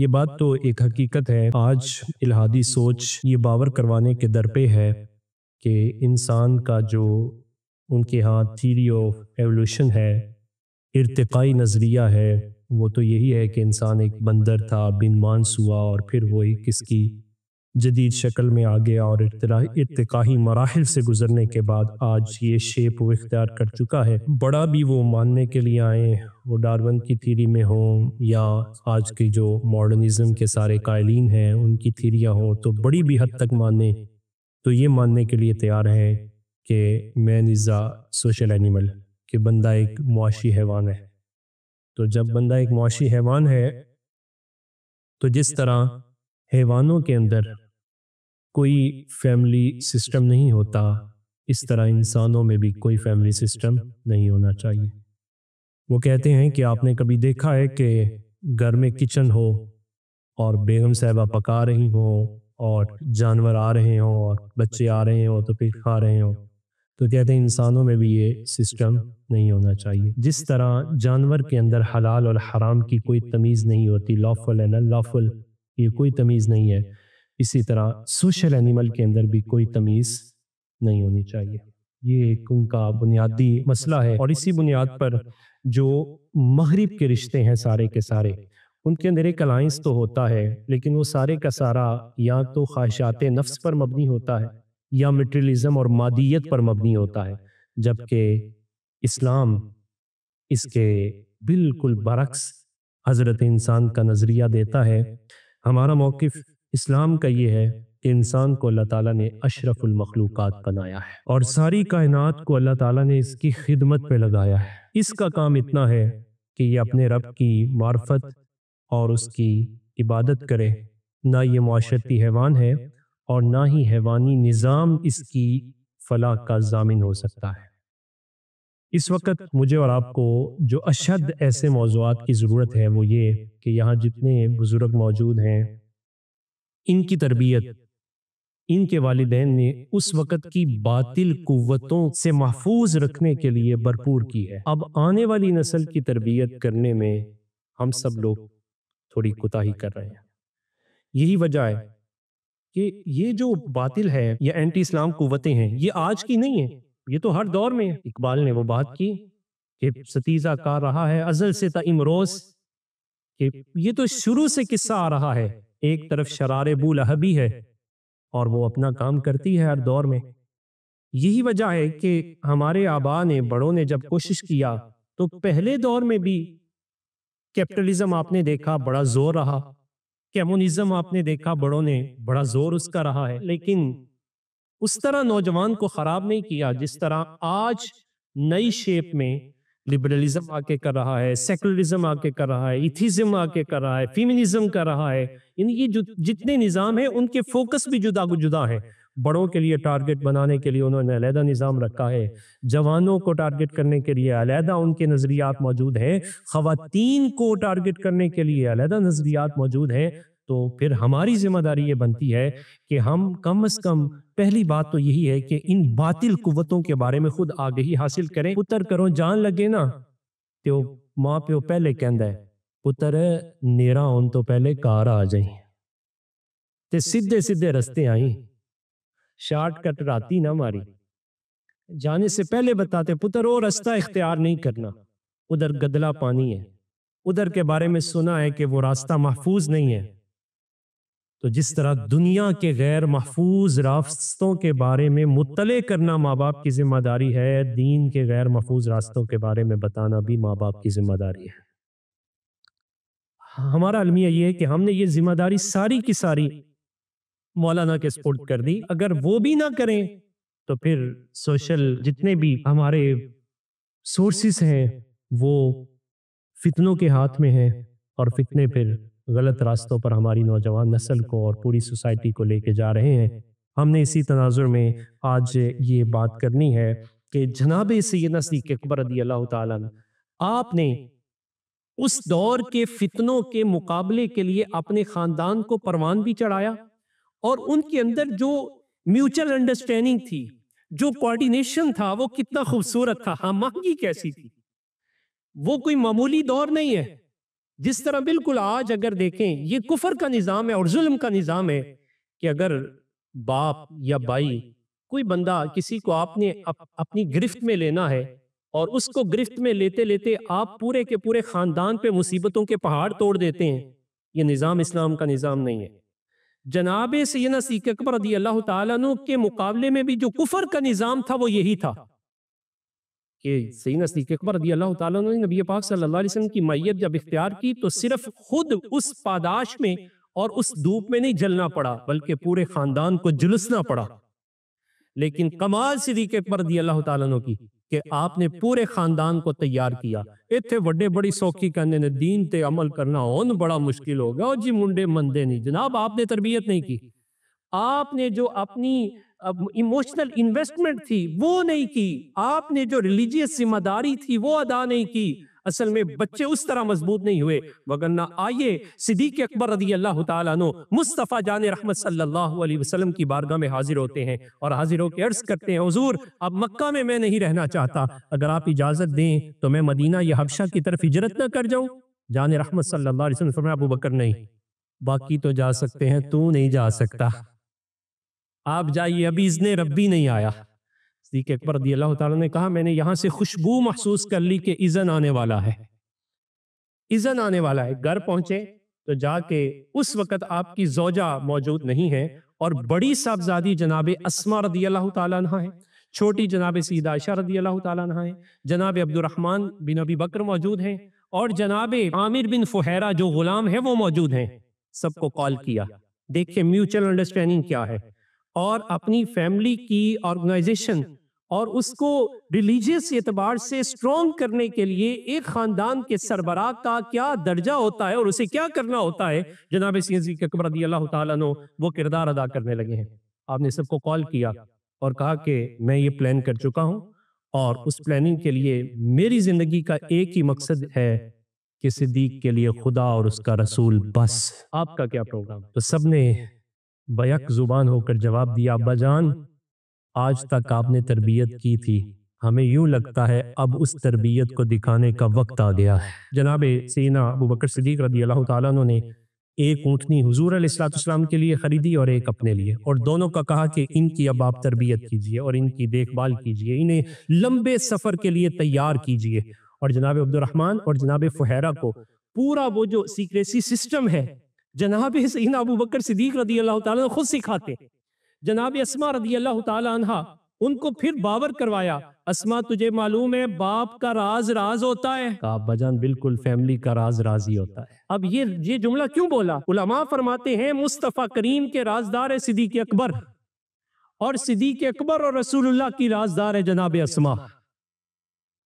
یہ بات تو ایک حقیقت ہے۔ آج الہادی سوچ یہ باور کروانے کے در پہ ہے کہ انسان کا جو ان کے ہاں تھیری آف ایولیوشن ہے، ارتقائی نظریہ ہے، وہ تو یہی ہے کہ انسان ایک بندر تھا، بن مانس ہوا اور پھر وہ ایک اس کی جدید شکل میں آ گیا اور ارتقائی مراحل سے گزرنے کے بعد آج یہ شیپ وہ اختیار کر چکا ہے۔ بڑا بھی وہ ماننے کے لیے آئیں، وہ ڈارون کی تھیری میں ہوں یا آج کی جو ماڈرنزم کے سارے قائلین ہیں ان کی تھیریاں ہوں، تو بڑی بھی حد تک مانیں تو یہ ماننے کے لیے تیار ہیں کہ مین از اے سوشل اینیمل، کہ بندہ ایک معاشی حیوان ہے۔ تو جب بندہ ایک معاشی حیوان ہے تو جس طرح حیوانوں کے اندر کوئی فیملی سسٹم نہیں ہوتا، اس طرح انسانوں میں بھی کوئی فیملی سسٹم نہیں ہونا چاہیے۔ وہ کہتے ہیں کہ آپ نے کبھی دیکھا ہے کہ گھر میں کچن ہو اور بیگم صاحبہ پکا رہی ہوں اور جانور آ رہے ہوں اور بچے آ رہے ہوں تو پھر کھا رہے ہوں، تو کہتے ہیں انسانوں میں بھی یہ سسٹم نہیں ہونا چاہیے۔ جس طرح جانور کے اندر حلال اور حرام کی کوئی تمیز نہیں ہوتی، لافل اینڈ انلافل، یہ کوئی تمیز نہیں ہے، اسی طرح سوشل اینیمل کے اندر بھی کوئی تمیز نہیں ہونی چاہیے۔ یہ ایک ان کا بنیادی مسئلہ ہے، اور اسی بنیاد پر جو مغرب کے رشتے ہیں سارے کے سارے، ان کے اندر ایک الائنس تو ہوتا ہے، لیکن وہ سارے کا سارا یا تو خواہشات نفس پر مبنی ہوتا ہے یا مٹیریلزم اور مادیت پر مبنی ہوتا ہے، جبکہ اسلام اس کے بالکل برعکس حضرت انسان کا نظریہ دیتا ہے۔ ہمارا موقف اسلام کا یہ ہے کہ انسان کو اللہ تعالیٰ نے اشرف المخلوقات بنایا ہے اور ساری کائنات کو اللہ تعالیٰ نے اس کی خدمت پہ لگایا ہے۔ اس کا کام اتنا ہے کہ یہ اپنے رب کی معرفت اور اس کی عبادت کرے، نہ یہ معاشرتی حیوان ہے اور نہ ہی حیوانی نظام اس کی فلاح کا ضامن ہو سکتا ہے۔ اس وقت مجھے اور آپ کو جو اشد ایسے موضوعات کی ضرورت ہے وہ یہ کہ یہاں جتنے بزرگ موجود ہیں ان کی تربیت ان کے والدین نے اس وقت کی باطل قوتوں سے محفوظ رکھنے کے لیے بھرپور کی ہے۔ اب آنے والی نسل کی تربیت کرنے میں ہم سب لوگ تھوڑی کوتاہی کر رہے ہیں۔ یہی وجہ ہے کہ یہ جو باطل ہے یا اینٹی اسلام قوتیں ہیں یہ آج کی نہیں ہیں، یہ تو ہر دور میں ہے۔ اقبال نے وہ بات کی کہ ستیزہ کار رہا ہے ازل سے تا امروز، کہ یہ تو شروع سے قصہ آ رہا ہے۔ ایک طرف شرار بولہبی ہے اور وہ اپنا کام کرتی ہے ہر دور میں۔ یہی وجہ ہے کہ ہمارے آباء نے، بڑوں نے جب کوشش کیا تو پہلے دور میں بھی کیپٹلزم آپ نے دیکھا بڑا زور رہا، کمیونزم آپ نے دیکھا بڑوں نے بڑا زور اس کا رہا ہے، لیکن اس طرح نوجوان کو خراب نہیں کیا جس طرح آج نئی شیپ میں لبرلزم آ کے کر رہا ہے، سیکولرزم آ کے کر رہا ہے، ایتھیزم آ کے کر رہا ہے، فیمنزم کر رہا ہے۔ یعنی یہ جتنے نظام ہیں ان کے فوکس بھی جدا جدا ہیں۔ بڑوں کے لیے ٹارگٹ بنانے کے لیے انہوں نے علیحدہ نظام رکھا ہے، جوانوں کو ٹارگٹ کرنے کے لیے علیحدہ ان کے نظریات موجود ہیں، خواتین کو ٹارگٹ کرنے کے لیے علیحدہ نظریات موجود ہیں۔ تو پھر ہماری ذمہ داری یہ بنتی ہے کہ ہم کم از کم پہلی بات تو یہی ہے کہ ان باطل قوتوں کے بارے میں خود آگہی حاصل کریں۔ پتر کرو جان لگے نا تو ماں پیو پہلے کہندا ہے پتر نیرا ہون تو پہلے کار آ جائیں تے سیدھے سیدھے رستے آئیں، شارٹ کٹ راتی نہ ماری، جانے سے پہلے بتاتے پتر وہ رستہ اختیار نہیں کرنا، ادھر گدلا پانی ہے، ادھر کے بارے میں سنا ہے کہ وہ راستہ محفوظ نہیں ہے۔ تو جس طرح دنیا کے غیر محفوظ راستوں کے بارے میں مطلع کرنا ماں باپ کی ذمہ داری ہے، دین کے غیر محفوظ راستوں کے بارے میں بتانا بھی ماں باپ کی ذمہ داری ہے۔ ہمارا المیہ یہ ہے کہ ہم نے یہ ذمہ داری ساری کی ساری مولانا کے سپرد کر دی۔ اگر وہ بھی نہ کریں تو پھر سوشل جتنے بھی ہمارے سورسز ہیں وہ فتنوں کے ہاتھ میں ہیں، اور فتنے پھر غلط راستوں پر ہماری نوجوان نسل کو اور پوری سوسائٹی کو لے کے جا رہے ہیں۔ ہم نے اسی تناظر میں آج یہ بات کرنی ہے کہ جناب سیدنا صدیق اکبر رضی اللہ تعالیٰ عنہ آپ نے اس دور کے فتنوں کے مقابلے کے لیے اپنے خاندان کو پروان بھی چڑھایا، اور ان کے اندر جو میوچل انڈرسٹینڈنگ تھی، جو کوارڈینیشن تھا، وہ کتنا خوبصورت تھا، ہم آہنگی کیسی تھی۔ وہ کوئی معمولی دور نہیں ہے جس طرح بالکل آج اگر دیکھیں یہ کفر کا نظام ہے اور ظلم کا نظام ہے کہ اگر باپ یا بھائی کوئی بندہ کسی کو آپ نے اپنی گرفت میں لینا ہے اور اس کو گرفت میں لیتے لیتے آپ پورے کے پورے خاندان پہ مصیبتوں کے پہاڑ توڑ دیتے ہیں، یہ نظام اسلام کا نظام نہیں ہے۔ جناب سیدنا صدیق اکبر رضی اللہ تعالیٰ عنہ کے مقابلے میں بھی جو کفر کا نظام تھا وہ یہی تھا کہ سیدنا صدیق اکبر رضی اللہ تعالیٰ عنہ نے نبی پاک صلی اللہ علیہ وسلم کی معیت جب اختیار کی تو صرف خود اس پاداش میں اور اس دھوپ میں نہیں جلنا پڑا بلکہ پورے خاندان کو جلسنا پڑا۔ لیکن کمال صدیق اکبر رضی اللہ تعالیٰ عنہ کی کہ آپ نے پورے خاندان کو تیار کیا۔ اتھے بڑے بڑی سوکھی کہنے نے دین تے عمل کرنا ان بڑا مشکل ہو گیا، جی منڈے مندے نہیں، جناب آپ نے تربیت نہیں کی، آپ نے جو اپنی ایموشنل انویسٹمنٹ تھی وہ نہیں کی، آپ نے جو ریلیجیس ذمہ داری تھی وہ ادا نہیں کی، اصل میں بچے اس طرح مضبوط نہیں ہوئے۔ وگرنہ آئیے صدیق اکبر رضی اللہ تعالیٰ عنہ مصطفیٰ جان رحمت صلی اللہ علیہ وسلم کی بارگاہ میں حاضر ہوتے ہیں اور حاضر ہو کے عرض کرتے ہیں حضور اب مکہ میں نہیں رہنا چاہتا، اگر آپ اجازت دیں تو میں مدینہ یا حبشہ کی طرف ہجرت نہ کر جاؤں؟ جان رحمت صلی اللہ علیہ وسلم فرمایا ابو بکر نہیں، باقی تو جا سکتے ہیں، تو نہیں جا سکتا، آپ جائیے، ابھی اذن ربی نہیں آیا۔ صدیق اکبر رضی اللہ تعالیٰ نے کہا میں نے یہاں سے خوشبو محسوس کر لی کہ اذن آنے والا ہے، اذن آنے والا ہے۔ گھر پہنچے تو جا کے اس وقت آپ کی زوجہ موجود نہیں ہے اور بڑی صاحبزادی جناب اسماء رضی اللہ تعالیٰ عنہ ہے، چھوٹی جناب سیدہ عائشہ رضی اللہ تعالیٰ عنہ ہے، جناب عبد الرحمن بن ابی بکر موجود ہیں اور جناب عامر بن فہیرہ جو غلام ہے وہ موجود ہیں۔ سب کو کال کیا، دیکھیں میوچل انڈرسٹینڈنگ کیا ہے، اور اپنی فیملی کی آرگنائزیشن اور اس کو ریلیجیس اعتبار سے سٹرونگ کرنے کے لیے ایک خاندان کے سربراہ کا کیا درجہ ہوتا ہے اور اسے کیا کرنا ہوتا ہے، جناب صدیق اکبر رضی اللہ تعالیٰ عنہ وہ کردار ادا کرنے لگے ہیں۔ آپ نے سب کو کال کیا اور کہا کہ میں یہ پلان کر چکا ہوں اور اس پلاننگ کے لیے میری زندگی کا ایک ہی مقصد ہے کہ صدیق کے لیے خدا اور اس کا رسول بس، آپ کا کیا پروگرام؟ تو سب نے بیک زبان ہو کر جواب دیا ابا جان آج تک آپ نے تربیت کی تھی، ہمیں یوں لگتا ہے اب اس تربیت کو دکھانے کا وقت آ گیا ہے۔ جناب سیدنا ابو بکر صدیق رضی اللہ تعالیٰ عنہ نے ایک اونٹنی حضور علیہ السلام کے لیے خریدی اور ایک اپنے لیے، اور دونوں کا کہا کہ ان کی اب آپ تربیت کیجئے اور ان کی دیکھ بھال کیجئے، انہیں لمبے سفر کے لیے تیار کیجئے۔ اور جناب عبد الرحمن اور جناب فہیرہ کو پورا وہ جو سیکریسی سسٹم ہے جناب سیدنا ابو بکر صدیق رضی اللہ تعالیٰ عنہ خود سکھاتے۔ جناب اسماء رضی اللہ تعالیٰ عنہ ان کو پھر باور کروایا، اسماء تجھے معلوم ہے باپ کا راز راز ہوتا ہے؟ کہا ابا جان بالکل، فیملی کا راز راز ہی ہوتا ہے۔ اب یہ جملہ کیوں بولا؟ علماء فرماتے ہیں مصطفیٰ کریم کے رازدار ہے صدیق اکبر، اور صدیق اکبر اور رسول اللہ کی رازدار ہے جناب اسماء،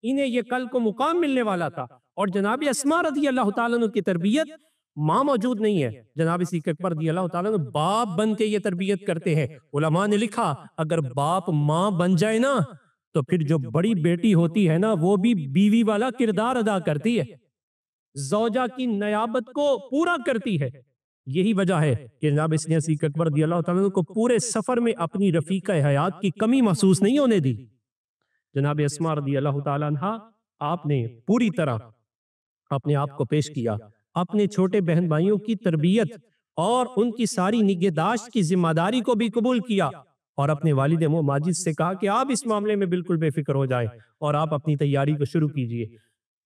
انہیں یہ کل کو مقام ملنے والا تھا۔ اور جناب اسماء رضی اللہ تعالیٰ عنہ کی تربیت، ماں موجود نہیں ہے، جناب صدیق اکبر رضی اللہ تعالیٰ عنہ باپ بن کے یہ تربیت کرتے ہیں۔ علماء نے لکھا اگر باپ ماں بن جائے نا تو پھر جو بڑی بیٹی ہوتی ہے نا وہ بھی بیوی والا کردار ادا کرتی ہے، زوجہ کی نیابت کو پورا کرتی ہے۔ یہی وجہ ہے کہ جناب صدیق اکبر رضی اللہ تعالیٰ عنہ کو پورے سفر میں اپنی رفیقہ حیات کی کمی محسوس نہیں ہونے دی۔ جناب اسماء رضی اللہ تعالیٰ عنہ آپ نے پوری طرح اپنے آپ کو پیش کیا، اپنے چھوٹے بہن بھائیوں کی تربیت اور ان کی ساری نگہداشت کی ذمہ داری کو بھی قبول کیا، اور اپنے والد ماجد سے کہا کہ آپ اس معاملے میں بالکل بے فکر ہو جائیں اور آپ اپنی تیاری کو شروع کیجئے۔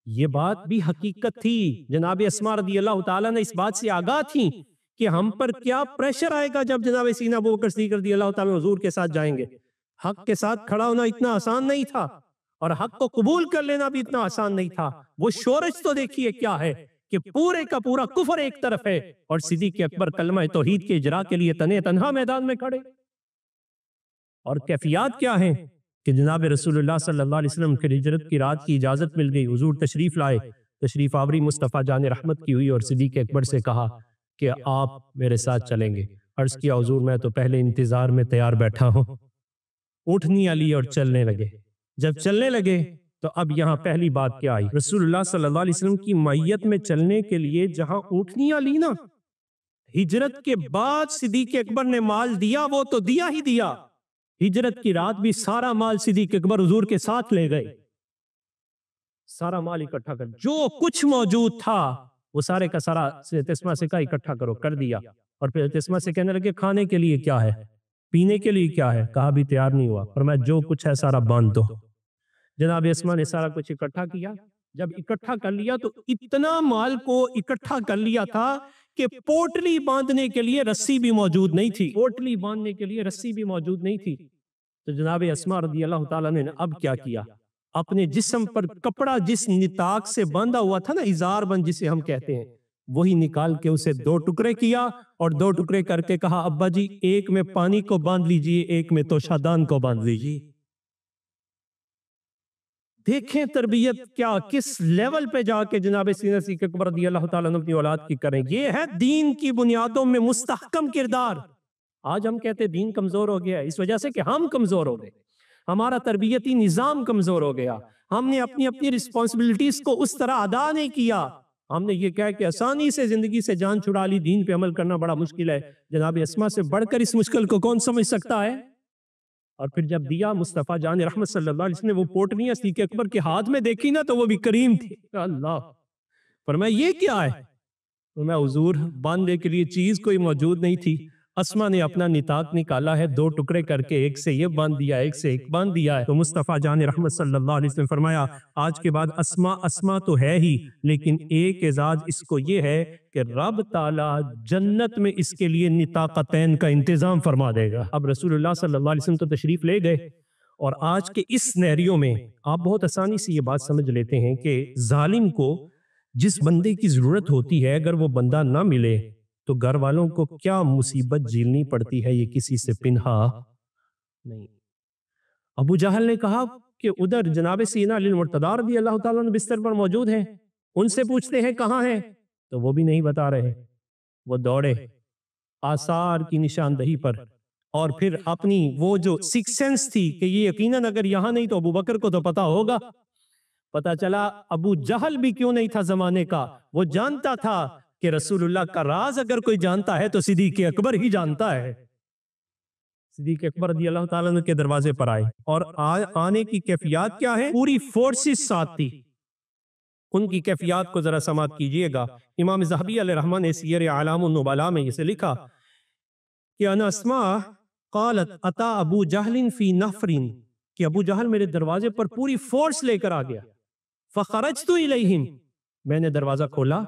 یہ بات بھی حقیقت تھی، جناب اسماء رضی اللہ تعالیٰ نے اس بات سے آگاہ تھی کہ ہم پر کیا پریشر آئے گا جب جناب سیدنا ابو بکر صدیق رضی اللہ تعالیٰ حضور کے ساتھ جائیں گے۔ حق کے ساتھ کھڑا ہونا اتنا آسان نہیں تھا اور حق کو قبول کر لینا بھی اتنا آسان نہیں تھا۔ وہ شورش تو دیکھیے کیا ہے کہ پورے کا پورا کفر ایک طرف ہے اور صدیق اکبر کلمہ توحید کے اجرا کے لیے تنہا میدان میں کھڑے، اور کیفیات کیا ہیں کہ جناب رسول اللہ صلی اللہ علیہ وسلم کے ہجرت کی رات کی اجازت مل گئی، حضور تشریف لائے، تشریف آوری مصطفیٰ جان رحمت کی ہوئی اور صدیق اکبر سے کہا کہ آپ میرے ساتھ چلیں گے۔ عرض کیا حضور میں تو پہلے انتظار میں تیار بیٹھا ہوں۔ اٹھنی علی اور چلنے لگے۔ جب چلنے لگے تو اب یہاں پہلی بات کیا آئی؟ رسول اللہ صلی اللہ علیہ وسلم کی معیت میں چلنے کے لیے جہاں اونٹنیاں لی نا، ہجرت کے بعد صدیق اکبر نے مال دیا، وہ تو دیا ہی دیا، ہجرت کی رات بھی سارا مال صدیق اکبر حضور کے ساتھ لے گئے، سارا مال اکٹھا کر جو کچھ موجود تھا وہ سارے کا سارا حضرت اسماء سے کہا اکٹھا کرو، کر دیا۔ اور پھر حضرت اسماء سے کہنے لگے کھانے کے لیے کیا ہے، پینے کے لیے کیا ہے، کہا بھی تیار نہیں ہوا، فرمایا جو کچھ ہے سارا باندھ دو۔ جناب اسماء نے سارا کچھ اکٹھا کیا۔ جب اکٹھا کر لیا تو اتنا مال کو اکٹھا کر لیا تھا کہ پوٹلی باندھنے کے لیے رسی بھی موجود نہیں تھی، پوٹلی باندھنے کے لیے رسی بھی موجود نہیں تھی۔ تو جناب اسماء رضی اللہ تعالیٰ نے اب کیا کیا، اپنے جسم پر کپڑا جس نطاق سے باندھا ہوا تھا نا، ازار بند جسے ہم کہتے ہیں، وہی نکال کے اسے 2 ٹکڑے کیا اور 2 ٹکڑے کر کے کہا ابا جی ایک میں پانی کو باندھ لیجئے، ایک میں توشادان کو باندھ لیجئے۔ دیکھیں تربیت کیا کس لیول پہ جا کے جناب سیدنا صدیق اکبر رضی اللہ تعالیٰ عنہ اپنی اولاد کی کریں۔ یہ ہے دین کی بنیادوں میں مستحکم کردار۔ آج ہم کہتے ہیں دین کمزور ہو گیا ہے، اس وجہ سے کہ ہم کمزور ہو گئے، ہمارا تربیتی نظام کمزور ہو گیا، ہم نے اپنی رسپانسبلٹیز کو اس طرح ادا نہیں کیا۔ ہم نے یہ کہا کہ آسانی سے زندگی سے جان چھڑا لی، دین پہ عمل کرنا بڑا مشکل ہے۔ جناب اسماء سے بڑھ کر اس مشکل کو کون سمجھ سکتا ہے؟ اور پھر جب دیا مصطفیٰ جان رحمت صلی اللہ علیہ وسلم نے وہ پوٹلیاں صدیق اکبر کے ہاتھ میں دیکھی نا تو وہ بھی کریم تھی۔ اللہ فرمایا یہ کیا ہے؟ فرمایا حضور باندھنے کے لیے چیز کوئی موجود نہیں تھی، اسماء نے اپنا نطاق نکالا ہے، 2 ٹکڑے کر کے ایک سے یہ باندھ دیا، ایک سے ایک باندھ دیا ہے۔ تو مصطفیٰ جان رحمت صلی اللہ علیہ وسلم فرمایا آج کے بعد اسماء تو ہے ہی، لیکن ایک اعزاز اس کو یہ ہے کہ رب تعالیٰ جنت میں اس کے لیے نطاقتین کا انتظام فرما دے گا۔ اب رسول اللہ صلی اللہ علیہ وسلم تو تشریف لے گئے، اور آج کے اس سینیریو میں آپ بہت آسانی سے یہ بات سمجھ لیتے ہیں کہ ظالم کو جس بندے کی ضرورت ہوتی ہے اگر وہ بندہ نہ ملے تو گھر والوں کو کیا مصیبت جھیلنی پڑتی ہے، یہ کسی سے پنہا نہیں۔ ابو جہل نے کہا کہ ادھر جناب سیدنا علی المرتضیٰ رضی اللہ تعالیٰ عنہ بستر پر موجود ہیں، ان سے پوچھتے ہیں کہاں ہیں، تو وہ بھی نہیں بتا رہے۔ وہ دوڑے آثار کی نشاندہی پر، اور پھر اپنی وہ جو سکس سینس تھی کہ یہ یقیناً اگر یہاں نہیں تو ابو بکر کو تو پتا ہوگا۔ پتا چلا ابو جہل بھی کیوں نہیں تھا زمانے کا، وہ جانتا تھا کہ رسول اللہ کا راز اگر کوئی جانتا ہے تو صدیق اکبر ہی جانتا ہے۔ صدیق اکبر رضی اللہ تعالیٰ عنہ کے دروازے پر آئے، اور آنے کی کیفیات کیا ہے، پوری فورسز ساتھ تھی۔ ان کی کیفیات کو ذرا سماعت کیجئے گا۔ امام ذہبی علیہ رحمہ نے سیر اعلام النبلاء میں اسے لکھا کہ ان اسماء قالت اتا ابو جہل فی نفر، کہ ابو جہل میرے دروازے پر پوری فورس لے کر آ گیا۔ فخرجت الیہم، میں نے دروازہ کھولا،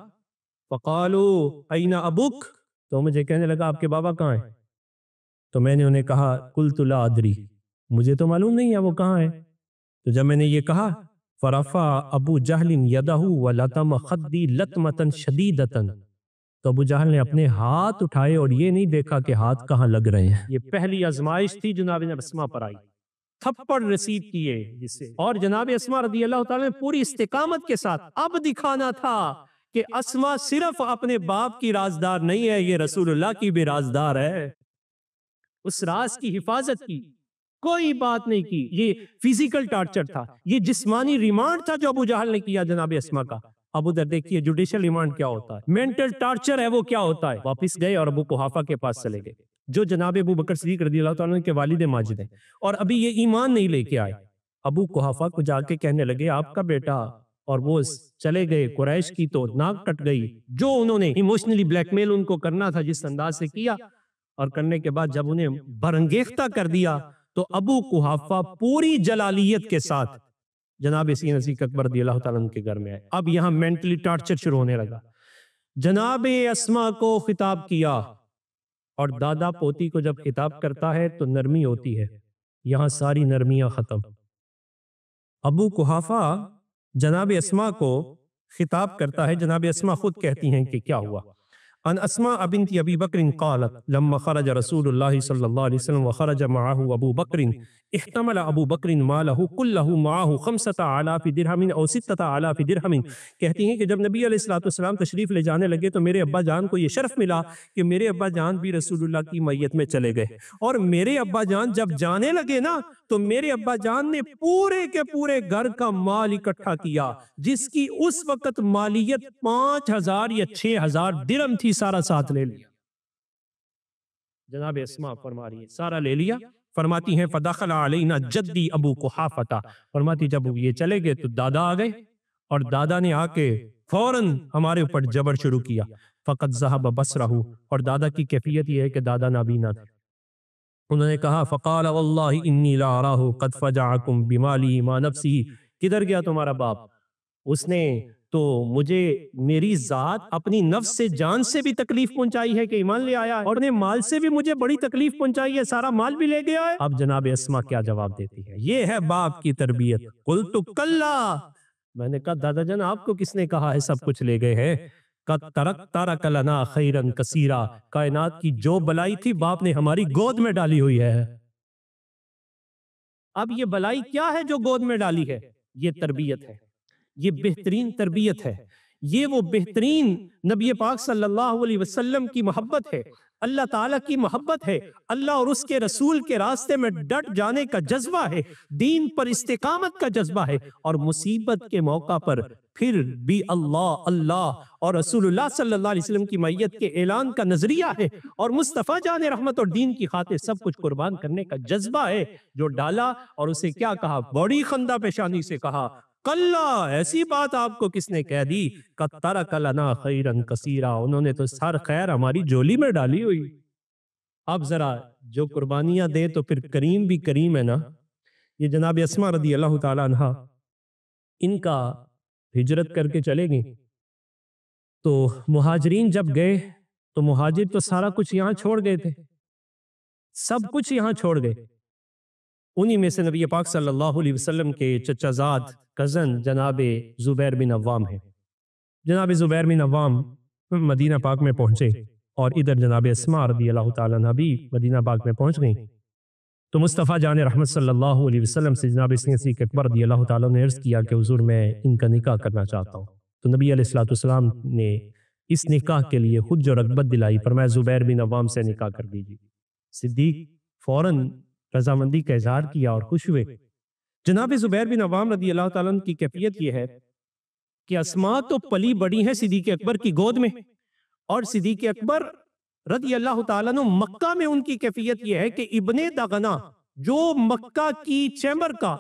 فقالوا این ابوک، تو مجھے کہنے لگا آپ کے بابا کہاں ہیں؟ تو میں نے انہیں کہا قلت لا ادری، مجھے تو معلوم نہیں ہے وہ کہاں ہے۔ تو جب میں نے یہ کہا فرفع ابو جہل یدہ ولطم خدی لطمتا شدیدتا، تو ابو جہل نے اپنے ہاتھ اٹھائے اور یہ نہیں دیکھا کہ ہاتھ کہاں لگ رہے ہیں۔ یہ پہلی آزمائش تھی جناب اسماء پر آئی، تھپڑ رسید کیے جس سے، اور جناب اسماء رضی اللہ تعالیٰ نے پوری استقامت کے ساتھ اب دکھانا تھا کہ اسماء صرف اپنے باپ کی رازدار نہیں ہے، یہ رسول اللہ کی بھی رازدار ہے۔ اس راز کی حفاظت کی، کوئی بات نہیں کی۔ یہ فزیکل ٹارچر تھا، یہ جسمانی ریمانڈ تھا جو ابو جہل نے کیا جناب اسماء کا۔ اب ادھر دیکھیے جوڈیشل ریمانڈ کیا ہوتا ہے، مینٹل ٹارچر ہے وہ کیا ہوتا ہے۔ واپس گئے اور ابو قحافہ کے پاس چلے گئے جو جناب ابو بکر صدیق رضی اللہ تعالیٰ عنہ کے والد ماجد ہیں، اور ابھی یہ ایمان نہیں لے کے آئے۔ ابو قحافہ کو جا کے کہنے لگے آپ کا بیٹا، اور وہ چلے گئے۔ قریش کی تو ناک کٹ گئی، جو انہوں نے ایموشنلی بلیک میل ان کو کرنا تھا جس انداز سے کیا، اور کرنے کے بعد جب انہیں برانگیختہ کر دیا تو ابو قحافہ پوری جلالیت کے ساتھ جناب سیدنا صدیق اکبر رضی اللہ تعالیٰ عنہ کے گھر میں آئے۔ اب یہاں مینٹلی ٹارچر شروع ہونے لگا۔ جناب اسماء کو خطاب کیا، اور دادا پوتی کو جب خطاب کرتا ہے تو نرمی ہوتی ہے، یہاں ساری نرمیاں ختم۔ ابو قحافہ جناب اسماء کو خطاب کرتا ہے، جناب اسماء خود کہتی ہیں کہ کیا ہوا۔ ان اسماء بنت ابی بکر قالت لما خرج رسول اللہ صلی اللہ علیہ وسلم وخرج معه ابو بکر احتمل ابو بکر ماله كله معه 5000 درہم او 6000 درہم۔ کہتی ہیں کہ جب نبی علیہ الصلوۃ والسلام تشریف لے جانے لگے تو میرے ابا جان کو یہ شرف ملا کہ میرے ابا جان بھی رسول اللہ کی میت میں چلے گئے، اور میرے ابا جان جب جانے لگے نا تو میرے ابا جان نے پورے کے پورے گھر کا مال اکٹھا کیا، جس کی اس وقت مالیت 5000 یا 6000 درہم تھی، سارا ساتھ لے لیا۔ جناب اسماء فرما رہی ہے سارا لے لیا۔ فرماتی ہیں فدخل علینا جدی ابو قحافہ، فرماتی جب یہ چلے گئے تو دادا آ گئے، اور دادا نے آ کے فوراً ہمارے اوپر جبر شروع کیا. فقط ذہب بصرہ، اور دادا کی کیفیت یہ ہے کہ دادا نابینا تھے. انہوں نے کہا فقال واللہ انی لا اراہ قد فجعکم بمالی ما نفسی. کدھر گیا تمہارا باپ؟ اس نے تو مجھے میری ذات اپنی نفس سے جان سے بھی تکلیف پہنچائی ہے کہ ایمان لے آیا ہے، اور نے مال سے بھی مجھے بڑی تکلیف پہنچائی ہے، سارا مال بھی لے گیا ہے. اب جناب اسما کیا جواب دیتی ہے؟ یہ ہے باپ کی تربیت. قلت کلا، میں نے کہا دادا جان آپ کو کس نے کہا ہے سب کچھ لے گئے ہیں؟ قد ترک لنا خیرا کثیرا، کائنات کی جو بلائی تھی باپ نے ہماری گود میں ڈالی ہوئی ہے. اب یہ بلائی کیا ہے جو گود میں ڈالی ہے؟ یہ تربیت ہے، یہ بہترین تربیت ہے، یہ وہ بہترین نبی پاک صلی اللہ علیہ وسلم کی محبت ہے، اللہ تعالیٰ کی محبت ہے، اللہ اور اس کے رسول کے راستے میں ڈٹ جانے کا جذبہ ہے، دین پر استقامت کا جذبہ ہے، اور مصیبت کے موقع پر پھر بھی اللہ اللہ اور رسول اللہ صلی اللہ علیہ وسلم کی معیت کے اعلان کا نظریہ ہے، اور مصطفیٰ جان رحمت اور دین کی خاطر سب کچھ قربان کرنے کا جذبہ ہے جو ڈالا. اور اسے کیا کہا؟ بڑی خندہ پیشانی سے کہا کلا، ایسی بات آپ کو کس نے کہہ دی؟ قد ترک لنا خیرا کثیرا، انہوں نے تو سر خیر ہماری جولی میں ڈالی ہوئی. اب ذرا جو قربانیاں دے تو پھر کریم بھی کریم ہے نا. یہ جناب اسما رضی اللہ تعالی عنہ، ان کا ہجرت کر کے چلے گئے تو مہاجرین جب گئے تو مہاجر تو سارا کچھ یہاں چھوڑ گئے تھے، سب کچھ یہاں چھوڑ گئے. انہی میں سے نبی پاک صلی اللہ علیہ وسلم کے چچا زاد کزن جناب زبیر بن عوام ہیں. جناب زبیر بن عوام مدینہ پاک میں پہنچے، اور ادھر جناب اسما رضی اللہ تعالیٰ عنہ بھی مدینہ پاک میں پہنچ گئیں. تو مصطفیٰ جان رحمت صلی اللہ علیہ وسلم سے جناب صدیق اکبر رضی اللہ تعالیٰ نے عرض کیا کہ حضور میں ان کا نکاح کرنا چاہتا ہوں. تو نبی علیہ الصلوۃ والسلام نے اس نکاح کے لیے خود جو رغبت دلائی، فرمایا زبیر بن عوام سے نکاح کر دیجیے. صدیق فوراً رضامندی کا اظہار کیا اور خوش ہوئے. جناب زبیر بن عوام رضی اللہ تعالیٰ عنہ کی کیفیت یہ ہے کہ اسما تو پلی بڑی ہیں صدیق اکبر کی گود میں، اور صدیق اکبر رضی اللہ تعالیٰ عنہ مکہ میں ان کی کیفیت یہ ہے کہ ابن دغنا جو مکہ کی چیمبر کا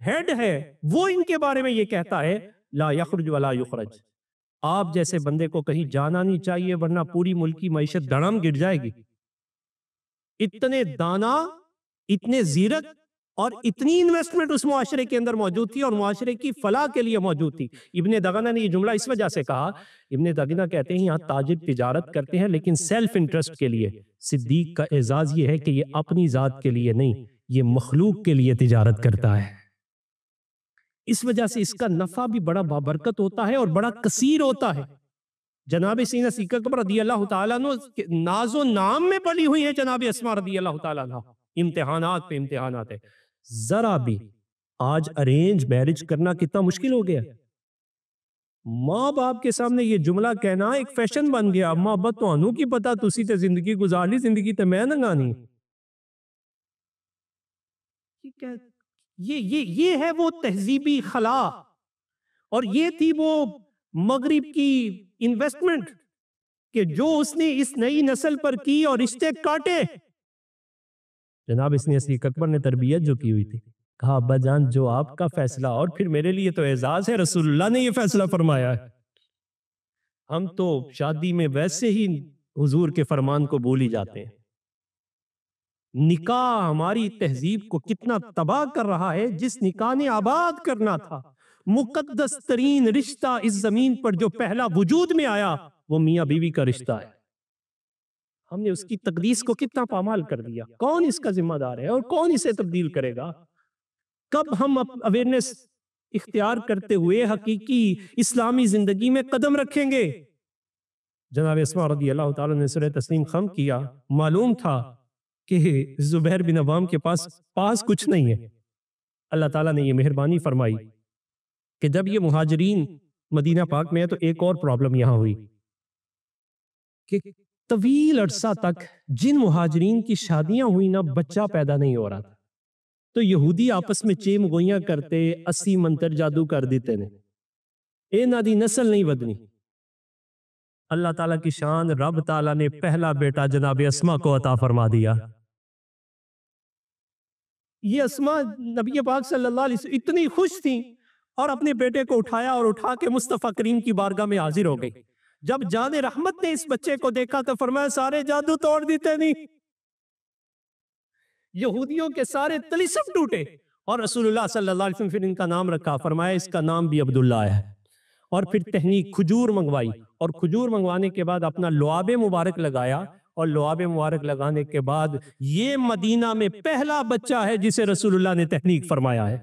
ہیڈ ہے وہ ان کے بارے میں یہ کہتا ہے لا یخرج ولا یخرج، آپ جیسے بندے کو کہیں جانا نہیں چاہیے ورنہ پوری ملکی معیشت دھڑام گر جائے گی. اتنے دانا، اتنے زیرک اور اتنی انویسٹمنٹ اس معاشرے کے اندر موجود تھی اور معاشرے کی فلاح کے لیے موجود تھی. ابن دغنا نے یہ جملہ اس وجہ سے کہا، ابن دغنا کہتے ہیں یہاں تاجر تجارت کرتے ہیں لیکن سیلف انٹرسٹ کے لیے. صدیق کا اعزاز یہ ہے کہ یہ اپنی ذات کے لیے نہیں، یہ مخلوق کے لیے تجارت کرتا ہے. اس وجہ سے اس کا نفع بھی بڑا بابرکت ہوتا ہے اور بڑا کثیر ہوتا ہے. جناب سیدنا صدیق اکبر رضی اللہ تعالیٰ عنہ ناز و نام میں پلی ہوئی ہے جناب اسما رضی اللہ تعالیٰ عنہ. امتحانات پہ امتحانات ہے. ذرا بھی آج ارینج میرج کرنا کتنا مشکل ہو گیا. ماں باپ کے سامنے یہ جملہ کہنا ایک فیشن بن گیا. ماں باپ تو انو کی پتا تسی تے زندگی گزار لی، زندگی تے میں نگانی. یہ ہے وہ تہذیبی خلا، اور یہ تھی وہ مغرب کی انویسٹمنٹ کہ جو اس نے اس نئی نسل پر کی اور رشتے کاٹے. جناب اس نے صدیق اکبر نے تربیت جو کی ہوئی تھی، کہا ابا جان جو آپ کا فیصلہ، اور پھر میرے لیے تو اعزاز ہے رسول اللہ نے یہ فیصلہ فرمایا ہے. ہم تو شادی میں ویسے ہی حضور کے فرمان کو بھول ہی جاتے ہیں. نکاح ہماری تہذیب کو کتنا تباہ کر رہا ہے. جس نکاح نے آباد کرنا تھا، مقدس ترین رشتہ اس زمین پر جو پہلا وجود میں آیا وہ میاں بیوی کا رشتہ ہے، ہم نے اس کی تقدیس کو کتنا پامال کر دیا. کون اس کا ذمہ دار ہے اور کون اسے تبدیل کرے گا؟ کب ہم اویئرنیس اختیار کرتے ہوئے حقیقی اسلامی زندگی میں قدم رکھیں گے؟ جناب اسما رضی اللہ تعالیٰ نے سورہ تسلیم خم کیا. معلوم تھا کہ زبیر بن عوام کے پاس کچھ نہیں ہے. اللہ تعالیٰ نے یہ مہربانی فرمائی کہ جب یہ مہاجرین مدینہ پاک میں ہے تو ایک اور پرابلم یہاں ہوئی کہ طویل عرصہ تک جن مہاجرین کی شادیاں ہوئی نا بچہ پیدا نہیں ہو رہا تھا. تو یہودی آپس میں چیم گوئیاں کرتے 80 منتر جادو کر دیتے نے، اے نا دی نسل نہیں ودنی. اللہ تعالیٰ کی شان، رب تعالیٰ نے پہلا بیٹا جناب اسما کو عطا فرما دیا. یہ اسما نبی پاک صلی اللہ علیہ وسلم اتنی خوش تھیں اور اپنے بیٹے کو اٹھایا اور اٹھا کے مصطفیٰ کریم کی بارگاہ میں حاضر ہو گئی. جب جان رحمت نے اس بچے کو دیکھا تو فرمایا سارے جادو توڑ دیتے نہیں، یہودیوں کے سارے طلسم ٹوٹے. اور رسول اللہ صلی اللہ علیہ وسلم پھر ان کا نام رکھا، فرمایا اس کا نام بھی عبداللہ ہے. اور پھر تہنیک کھجور منگوائی، اور کھجور منگوانے کے بعد اپنا لعاب مبارک لگایا، اور لعاب مبارک لگانے کے بعد یہ مدینہ میں پہلا بچہ ہے جسے رسول اللہ نے تہنیک فرمایا ہے،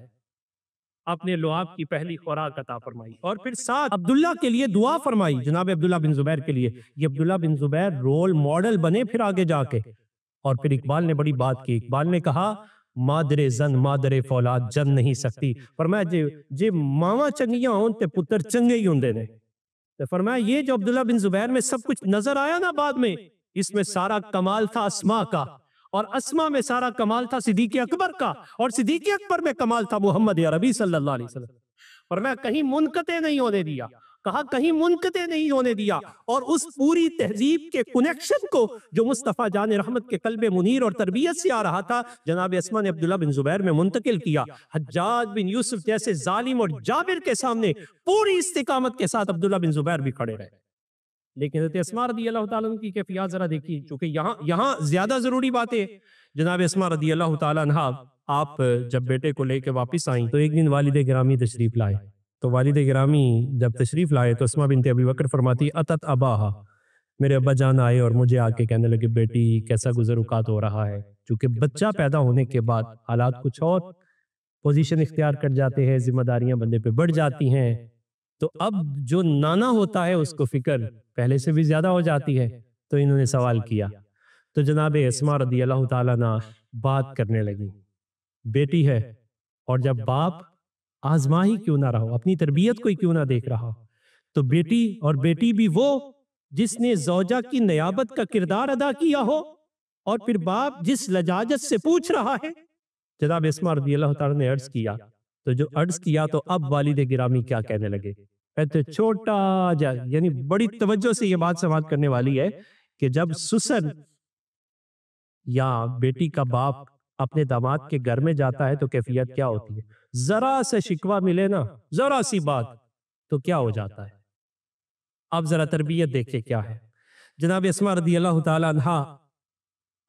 اپنے لعاب کی پہلی خوراک عطا فرمائی. اور پھر ساتھ عبداللہ کے لیے دعا فرمائی، جناب عبداللہ بن زبیر کے لیے. یہ عبداللہ بن زبیر رول ماڈل بنے پھر آگے جا کے. اور پھر اقبال نے بڑی بات کی، اقبال نے کہا مادر زن مادر فولاد جن نہیں سکتی. فرمایا جے ماما چنگیاں ہون تے پتر چنگے ہی ہوندے نے. فرمایا یہ جو عبداللہ بن زبیر میں سب کچھ نظر آیا نا بعد میں، اس میں سارا کمال تھا اسما کا، اور اسما میں سارا کمال تھا صدیق اکبر کا، اور صدیق اکبر میں کمال تھا محمد عربی صلی اللہ علیہ وسلم. فرمایا کہیں منقطع نہیں ہونے دیا، کہا کہیں منقطع نہیں ہونے دیا. اور اس پوری تہذیب کے کنیکشن کو جو مصطفیٰ جان رحمت کے قلب منیر اور تربیت سے آ رہا تھا، جناب اسما نے عبداللہ بن زبیر میں منتقل کیا. حجاج بن یوسف جیسے ظالم اور جابر کے سامنے پوری استقامت کے ساتھ عبداللہ بن زبیر بھی کھڑے رہے. لیکن حضرت اسما رضی اللہ تعالیٰ عنہ کی کیفیات ذرا دیکھیے، چونکہ یہاں زیادہ ضروری باتیں. جناب اسما رضی اللہ تعالیٰ عنہ آپ جب بیٹے کو لے کے واپس آئیں تو ایک دن والد گرامی تشریف لائے. تو والد گرامی جب تشریف لائے تو اسما بنت ابی بکر فرماتی اتت اباہا، میرے ابا جان آئے اور مجھے آ کے کہنے لگے بیٹی کیسا گزر اوقات ہو رہا ہے. چونکہ بچہ پیدا ہونے کے بعد حالات کچھ اور پوزیشن اختیار کر جاتے ہیں، ذمہ داریاں بندے پہ بڑھ جاتی ہیں، تو اب جو نانا ہوتا ہے اس کو فکر پہلے سے بھی زیادہ ہو جاتی ہے. تو انہوں نے سوال کیا تو جناب اسما رضی اللہ تعالیٰ عنہ بات کرنے لگی. بیٹی ہے، اور جب باپ آزما ہی کیوں نہ رہا، اپنی تربیت کو ہی کیوں نہ دیکھ رہا، تو بیٹی اور بیٹی بھی وہ جس نے زوجہ کی نیابت کا کردار ادا کیا ہو، اور پھر باپ جس لجاجت سے پوچھ رہا ہے. جناب اسما رضی اللہ تعالیٰ نے عرض کیا، تو جو عرض کیا تو اب والد گرامی کیا کہنے لگے. کہتے چھوٹا جا، یعنی بڑی توجہ سے یہ بات سماعت کرنے والی ہے کہ جب سسر یا بیٹی کا باپ اپنے داماد کے گھر میں جاتا ہے تو کیفیت کیا ہوتی ہے. ذرا سے شکوہ ملے نا، ذرا سی بات تو کیا ہو جاتا ہے. اب ذرا تربیت دیکھیں کیا ہے. جناب اسما رضی اللہ تعالی عنہا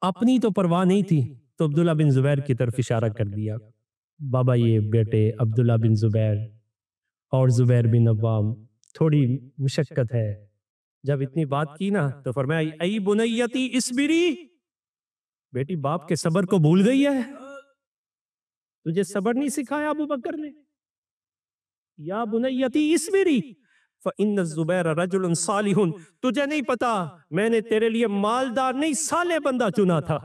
اپنی تو پرواہ نہیں تھی، تو عبداللہ بن زبیر کی طرف اشارہ کر دیا. بابا یہ بیٹے عبداللہ بن زبیر اور زبیر بن عوام تھوڑی مشقت ہے. جب اتنی بات کی نا تو فرمایا ای بنیتی اسبری، بیٹی باپ کے صبر کو بھول گئی ہے. تجھے صبر نہیں سکھایا ابو بکر نے؟ یا بنیتی اسبری فإن الزبیر رجل صالح، تجھے نہیں پتا میں نے تیرے لیے مالدار نہیں صالح بندہ چنا تھا.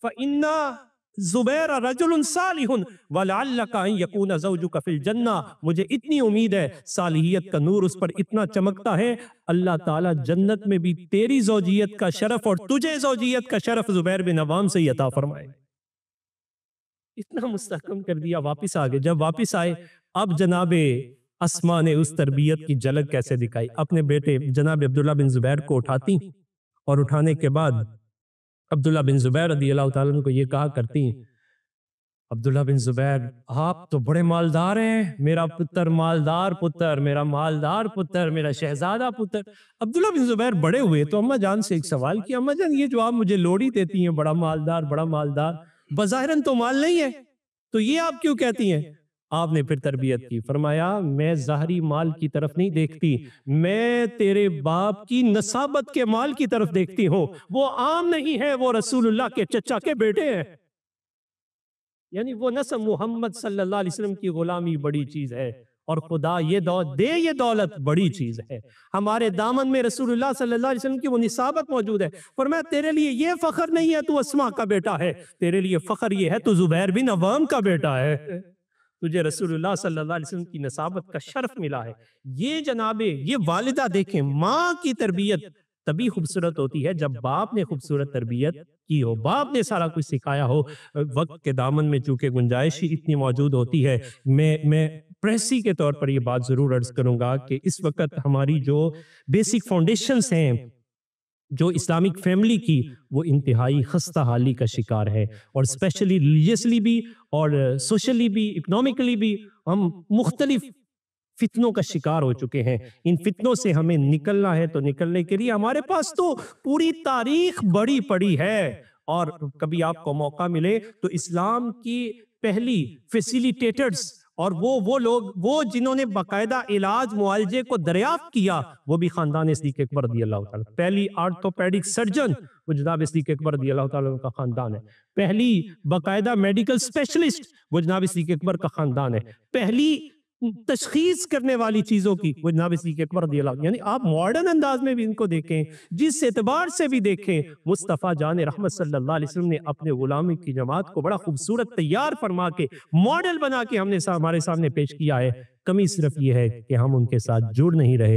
فإن زبیر رجل صالح ولعلک ان یکون زوجک فی الجنہ، مجھے اتنی امید ہے صالحیت کا نور اس پر اتنا چمکتا ہے اللہ تعالیٰ جنت میں بھی تیری زوجیت کا شرف اور تجھے زوجیت کا شرف زبیر بن عوام سے عطا فرمائے. اتنا مستحکم کر دیا. واپس آگے جب واپس آئے اب جناب اسما نے اس تربیت کی جھلک کیسے دکھائی. اپنے بیٹے جناب عبداللہ بن زبیر کو اٹھاتی اور اٹھانے کے بعد عبداللہ بن زبیر رضی اللہ تعالیٰ عنہ کو یہ کہا کرتی عبداللہ بن زبیر آپ تو بڑے مالدار ہیں، میرا پتر مالدار پتر، میرا مالدار پتر، میرا شہزادہ پتر. عبداللہ بن زبیر بڑے ہوئے تو اماں جان سے ایک سوال کیا، اماں جان یہ جو آپ مجھے لوڑی دیتی ہیں بڑا مالدار بڑا مالدار، بظاہراً تو مال نہیں ہے، تو یہ آپ کیوں کہتی ہیں؟ آپ نے پھر تربیت کی، فرمایا میں ظاہری مال کی طرف نہیں دیکھتی، میں تیرے باپ کی نسابت کے مال کی طرف دیکھتی ہوں. وہ عام نہیں ہے، وہ رسول اللہ کے چچا کے بیٹے ہیں. یعنی وہ نسب محمد صلی اللہ علیہ وسلم کی غلامی بڑی چیز ہے، اور خدا یہ یہ دولت بڑی چیز ہے. ہمارے دامن میں رسول اللہ صلی اللہ علیہ وسلم کی وہ نسابت موجود ہے. فرمایا تیرے لیے یہ فخر نہیں ہے تو اسما کا بیٹا ہے، تیرے لیے فخر یہ ہے تو زبیر بن عوام کا بیٹا ہے. تجھے رسول اللہ صلی اللہ علیہ وسلم کی نسابت کا شرف ملا ہے. یہ جناب یہ والدہ دیکھیں، ماں کی تربیت تبھی خوبصورت ہوتی ہے جب باپ نے خوبصورت تربیت کی ہو، باپ نے سارا کچھ سکھایا ہو. وقت کے دامن میں چونکہ گنجائش ہی اتنی موجود ہوتی ہے، میں پریسی کے طور پر یہ بات ضرور عرض کروں گا کہ اس وقت ہماری جو بیسک فاؤنڈیشنز ہیں جو اسلامک فیملی کی وہ انتہائی خستہ حالی کا شکار ہے، اور اسپیشلی ریلیجیسلی بھی اور سوشلی بھی اکنامکلی بھی ہم مختلف فتنوں کا شکار ہو چکے ہیں۔ ان فتنوں سے ہمیں نکلنا ہے، تو نکلنے کے لیے ہمارے پاس تو پوری تاریخ بڑی پڑی ہے، اور کبھی آپ کو موقع ملے تو اسلام کی پہلی فیسیلیٹیٹرز اور وہ لوگ جنہوں نے باقاعدہ علاج معالجے کو دریافت کیا، وہ بھی خاندان صدیق اکبر رضی اللہ تعالیٰ۔ پہلی آرتھوپیڈک سرجن وہ جناب صدیق اکبر رضی اللہ تعالیٰ کا خاندان ہے۔ پہلی باقاعدہ میڈیکل اسپیشلسٹ وہ جناب صدیق اکبر کا خاندان ہے۔ پہلی تشخیص کرنے والی چیزوں کی وہ جناب صدیق اکبر رضی اللہ عنہ۔ یعنی آپ ماڈرن انداز میں بھی ان کو دیکھیں، جس اعتبار سے بھی دیکھیں، مصطفیٰ جان رحمت صلی اللہ علیہ وسلم نے اپنے غلامی کی جماعت کو بڑا خوبصورت تیار فرما کے ماڈل بنا کے ہمارے سامنے پیش کیا ہے۔ کمی صرف یہ ہے کہ ہم ان کے ساتھ جڑ نہیں رہے۔